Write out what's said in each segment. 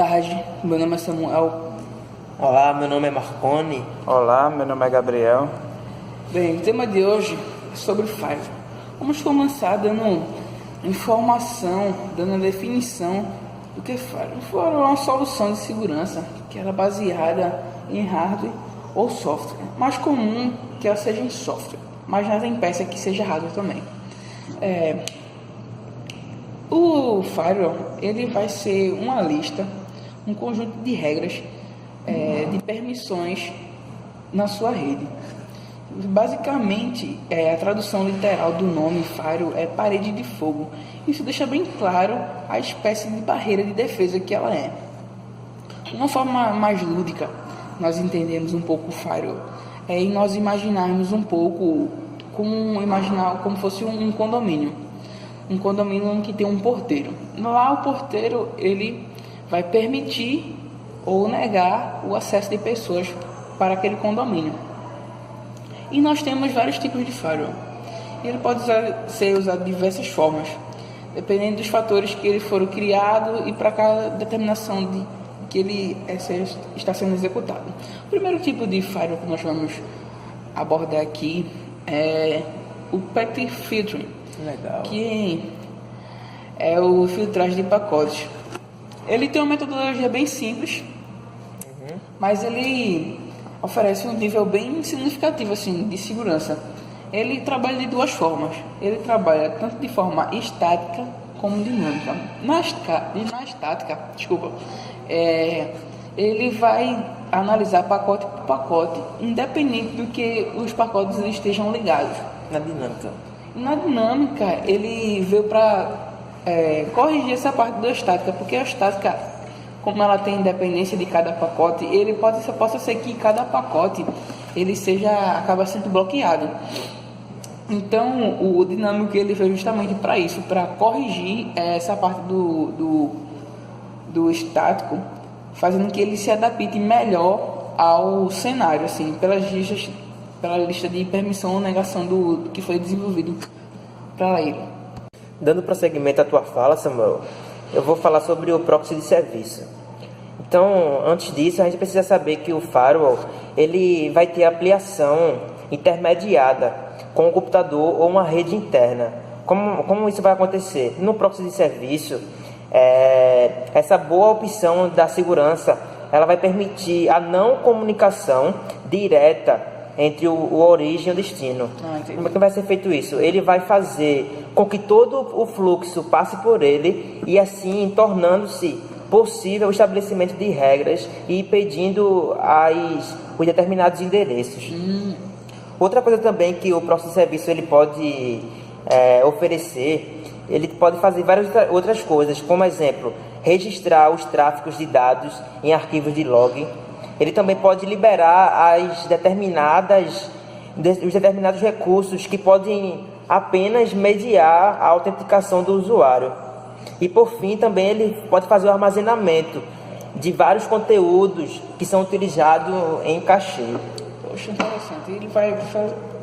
tarde, meu nome é Samuel. Olá, meu nome é Marconi. Olá, meu nome é Gabriel. Bem, o tema de hoje é sobre Firewall. Vamos começar dando informação, dando a definição do que é Firewall. Firewall é uma solução de segurança que era baseada em hardware ou software. Mais comum que ela seja em software, mas nada impede que seja hardware também. O Firewall ele vai ser uma lista, um conjunto de regras, de permissões na sua rede. Basicamente, a tradução literal do nome Firewall é parede de fogo. Isso deixa bem claro a espécie de barreira de defesa que ela é. Uma forma mais lúdica, nós entendemos um pouco o Firewall, e nós imaginarmos um pouco como fosse um condomínio. Um condomínio que tem um porteiro. Lá o porteiro ele vai permitir ou negar o acesso de pessoas para aquele condomínio. E nós temos vários tipos de firewall. Ele pode ser usado de diversas formas, dependendo dos fatores que ele foram criado e para cada determinação que ele está sendo executado. O primeiro tipo de firewall que nós vamos abordar aqui é o Packet Filtering. Legal. Que é o filtragem de pacotes. Ele tem uma metodologia bem simples, mas ele oferece um nível bem significativo assim, de segurança. Ele trabalha de duas formas. Ele trabalha tanto de forma estática como dinâmica. Na estática, ele vai analisar pacote por pacote, independente do que os pacotes estejam ligados. Na dinâmica, ele veio para corrigir essa parte da estática, porque a estática, como ela tem independência de cada pacote, possa ser que cada pacote ele acaba sendo bloqueado. Então, o dinâmico ele veio justamente para isso, para corrigir essa parte do estático, fazendo que ele se adapte melhor ao cenário, assim, pela lista de permissão ou negação do que foi desenvolvido para ele. Dando prosseguimento à tua fala, Samuel, eu vou falar sobre o proxy de serviço. Então, antes disso, a gente precisa saber que o firewall ele vai ter ampliação intermediada com um computador ou uma rede interna. Como isso vai acontecer? No proxy de serviço, essa boa opção da segurança ela vai permitir a não comunicação direta entre a origem e o destino. Como é que vai ser feito isso? Ele vai fazer com que todo o fluxo passe por ele e assim tornando-se possível o estabelecimento de regras e impedindo os determinados endereços. Outra coisa também que o proxy de serviço ele pode oferecer, ele pode fazer várias outras coisas, como exemplo, registrar os tráfegos de dados em arquivos de log. Ele também pode liberar os determinados recursos que podem apenas mediar a autenticação do usuário. E por fim, também ele pode fazer o armazenamento de vários conteúdos que são utilizados em cachê. Poxa, interessante. Ele vai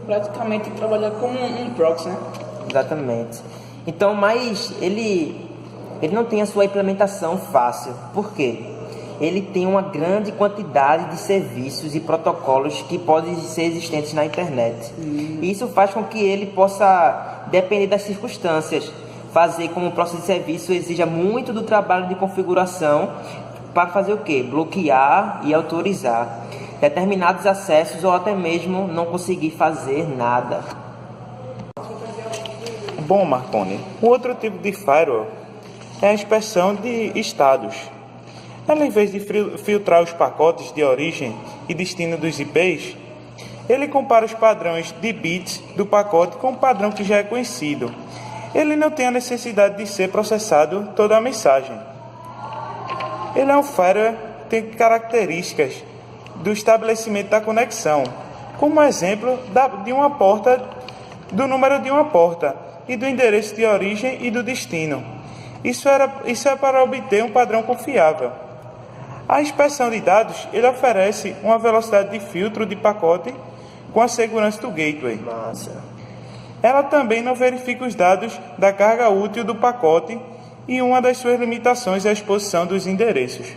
praticamente trabalhar como um proxy, né? Exatamente. Então, mas ele não tem a sua implementação fácil. Por quê? Ele tem uma grande quantidade de serviços e protocolos que podem ser existentes na internet. E isso faz com que ele possa, depender das circunstâncias, fazer como o processo de serviço exija muito do trabalho de configuração para fazer o quê? Bloquear e autorizar determinados acessos ou até mesmo não conseguir fazer nada. Bom, Marconi, o outro tipo de firewall é a inspeção de estados. Ela, em vez de filtrar os pacotes de origem e destino dos IPs, ele compara os padrões de bits do pacote com o padrão que já é conhecido. Ele não tem a necessidade de ser processado toda a mensagem. Ele é um firewall que tem características do estabelecimento da conexão, como exemplo do número de uma porta e do endereço de origem e do destino. Isso é para obter um padrão confiável. A inspeção de dados ele oferece uma velocidade de filtro de pacote com a segurança do gateway. Massa. Ela também não verifica os dados da carga útil do pacote e uma das suas limitações é a exposição dos endereços.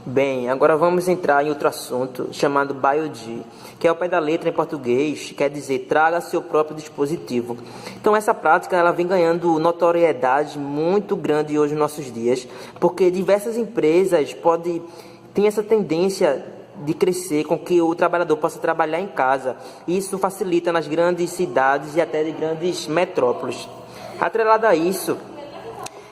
Bem, agora vamos entrar em outro assunto chamado BioD, que é ao pé da letra em português, quer dizer traga seu próprio dispositivo. Então essa prática ela vem ganhando notoriedade muito grande hoje nos nossos dias, porque diversas empresas têm essa tendência de crescer com que o trabalhador possa trabalhar em casa. Isso facilita nas grandes cidades e até de grandes metrópoles. Atrelado a isso,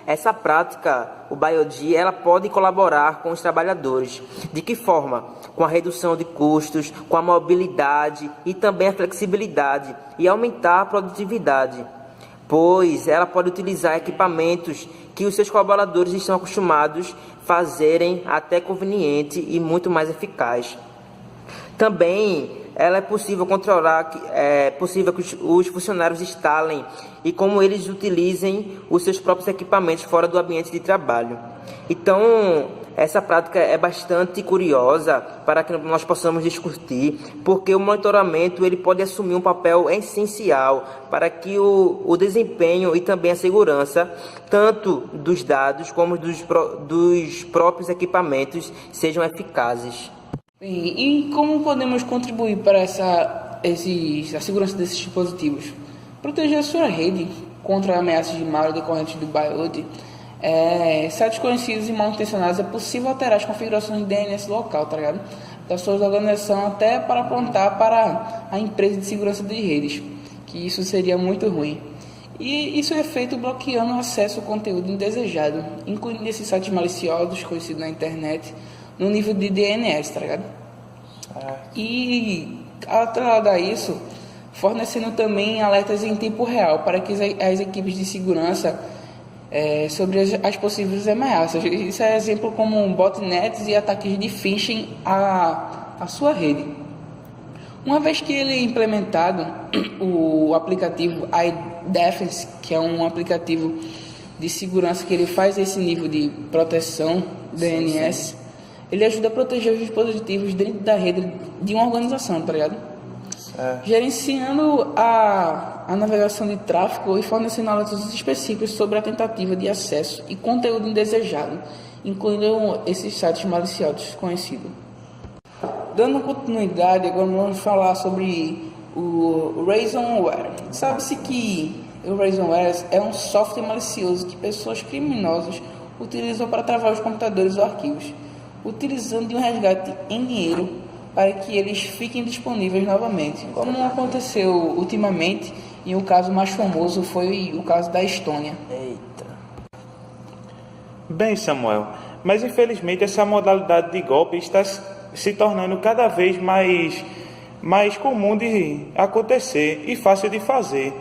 essa prática, o BioD, ela pode colaborar com os trabalhadores. De que forma? Com a redução de custos, com a mobilidade e também a flexibilidade e aumentar a produtividade, pois ela pode utilizar equipamentos que os seus colaboradores estão acostumados a fazerem até conveniente e muito mais eficaz. Também ela é possível controlar, é possível que os funcionários instalem e como eles utilizem os seus próprios equipamentos fora do ambiente de trabalho. Então, essa prática é bastante curiosa para que nós possamos discutir, porque o monitoramento ele pode assumir um papel essencial para que o desempenho e também a segurança, tanto dos dados como dos próprios equipamentos, sejam eficazes. E como podemos contribuir para a segurança desses dispositivos? Proteger a sua rede contra ameaças de malware decorrentes do BioD. Sites conhecidos e mal intencionados é possível alterar as configurações de DNS local, tá ligado? Da sua organização até para apontar para a empresa de segurança de redes, que isso seria muito ruim. E isso é feito bloqueando o acesso ao conteúdo indesejado, incluindo esses sites maliciosos conhecidos na internet, no nível de DNS, tá ligado? E atrelado a isso, fornecendo também alertas em tempo real para que as equipes de segurança sobre as possíveis ameaças. Isso é exemplo como botnets e ataques de phishing à sua rede. Uma vez que ele é implementado, o aplicativo iDefense, que é um aplicativo de segurança que ele faz esse nível de proteção DNS, ele ajuda a proteger os dispositivos dentro da rede de uma organização, tá ligado? Gerenciando a navegação de tráfego e fornecendo alertas específicos sobre a tentativa de acesso e conteúdo indesejado, incluindo esses sites maliciosos conhecidos. Dando continuidade, agora vamos falar sobre o ransomware. Sabe-se que o ransomware é um software malicioso que pessoas criminosas utilizam para travar os computadores ou arquivos, utilizando de um resgate em dinheiro para que eles fiquem disponíveis novamente, como aconteceu ultimamente, e o caso mais famoso foi o caso da Estônia. Eita. Bem, Samuel, mas infelizmente essa modalidade de golpe está se tornando cada vez mais comum de acontecer e fácil de fazer.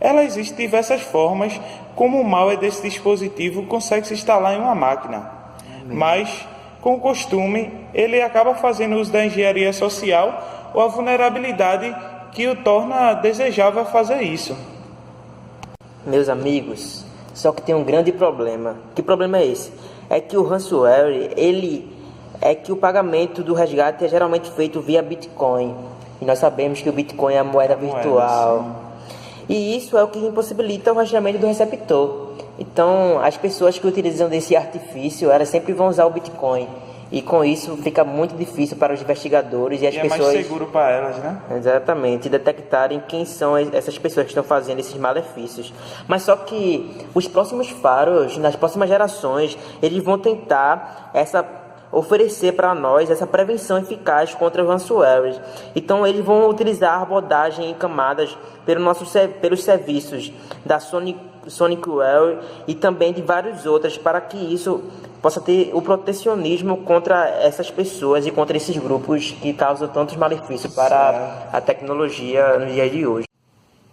Ela existe de diversas formas, como o malware desse dispositivo consegue se instalar em uma máquina, mas com o costume, ele acaba fazendo uso da engenharia social ou a vulnerabilidade que o torna desejável fazer isso. Meus amigos, só que tem um grande problema. Que problema é esse? É que o ransomware, o pagamento do resgate é geralmente feito via Bitcoin. E nós sabemos que o Bitcoin é a moeda virtual. E isso é o que impossibilita o rastreamento do receptor. Então, as pessoas que utilizam desse artifício, elas sempre vão usar o Bitcoin. E com isso fica muito difícil para os investigadores e as pessoas... é mais seguro para elas, né? Exatamente, detectarem quem são essas pessoas que estão fazendo esses malefícios. Mas só que os próximos faros, nas próximas gerações, eles vão tentar oferecer para nós essa prevenção eficaz contra os ransomwares. Então eles vão utilizar a abordagem em camadas pelos serviços da SonicWare e também de vários outros, para que isso possa ter o protecionismo contra essas pessoas e contra esses grupos que causam tantos malefícios para a tecnologia no dia de hoje.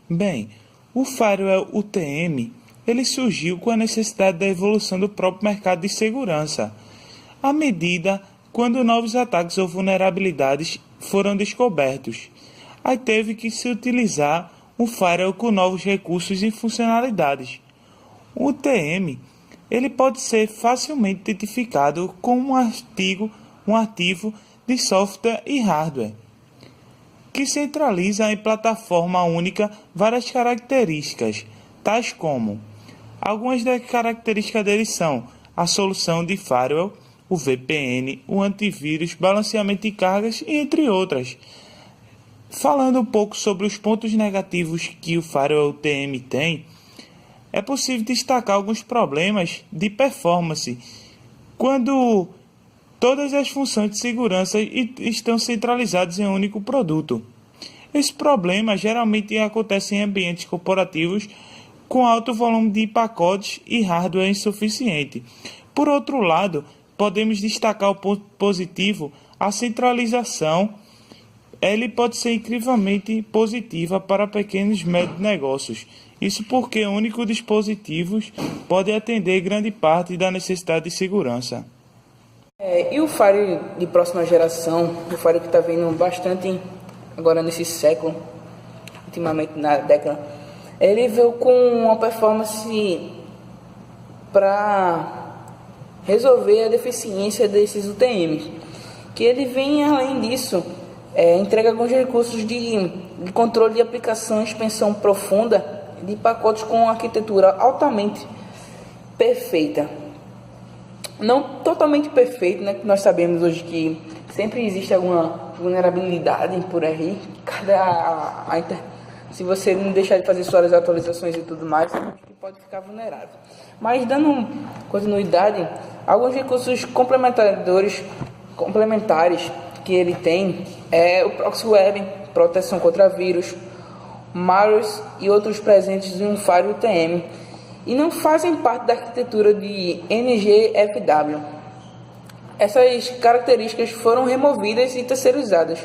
Bem, o firewall UTM ele surgiu com a necessidade da evolução do próprio mercado de segurança, à medida quando novos ataques ou vulnerabilidades foram descobertos. Aí teve que se utilizar um firewall com novos recursos e funcionalidades. O UTM ele pode ser facilmente identificado como um ativo de software e hardware, que centraliza em plataforma única várias características, tais como algumas das características deles são a solução de firewall, o VPN, o antivírus, balanceamento de cargas e entre outras. Falando um pouco sobre os pontos negativos que o Firewall UTM tem, é possível destacar alguns problemas de performance quando todas as funções de segurança estão centralizadas em um único produto. Esse problema geralmente acontece em ambientes corporativos com alto volume de pacotes e hardware insuficiente. Por outro lado, podemos destacar o ponto positivo, a centralização. Ele pode ser incrivelmente positiva para pequenos e médios negócios. Isso porque o único dispositivo pode atender grande parte da necessidade de segurança. E o Firewall de próxima geração, o Firewall que está vindo bastante agora nesse século, ultimamente na década, ele veio com uma performance para resolver a deficiência desses UTMs, que ele vem além disso, entrega alguns recursos de controle de aplicação, expansão profunda de pacotes com arquitetura altamente perfeita. Não totalmente perfeito, né? Nós sabemos hoje que sempre existe alguma vulnerabilidade por aí. Se você não deixar de fazer suas atualizações e tudo mais, você pode ficar vulnerável. Mas dando continuidade, alguns recursos complementares que ele tem é o Proxy Web, proteção contra vírus, malwares e outros presentes em um Firewall UTM, e não fazem parte da arquitetura de NGFW. Essas características foram removidas e terceirizadas,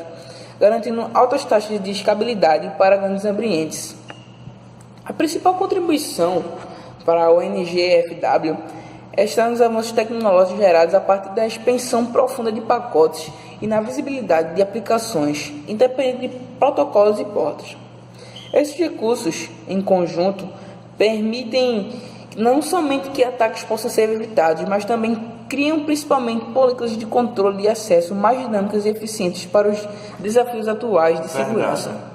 garantindo altas taxas de escalabilidade para grandes ambientes. A principal contribuição para o NGFW está nos avanços tecnológicos gerados a partir da expansão profunda de pacotes e na visibilidade de aplicações, independente de protocolos e portas. Esses recursos, em conjunto, permitem não somente que ataques possam ser evitados, mas também criam principalmente políticas de controle de acesso mais dinâmicas e eficientes para os desafios atuais de segurança.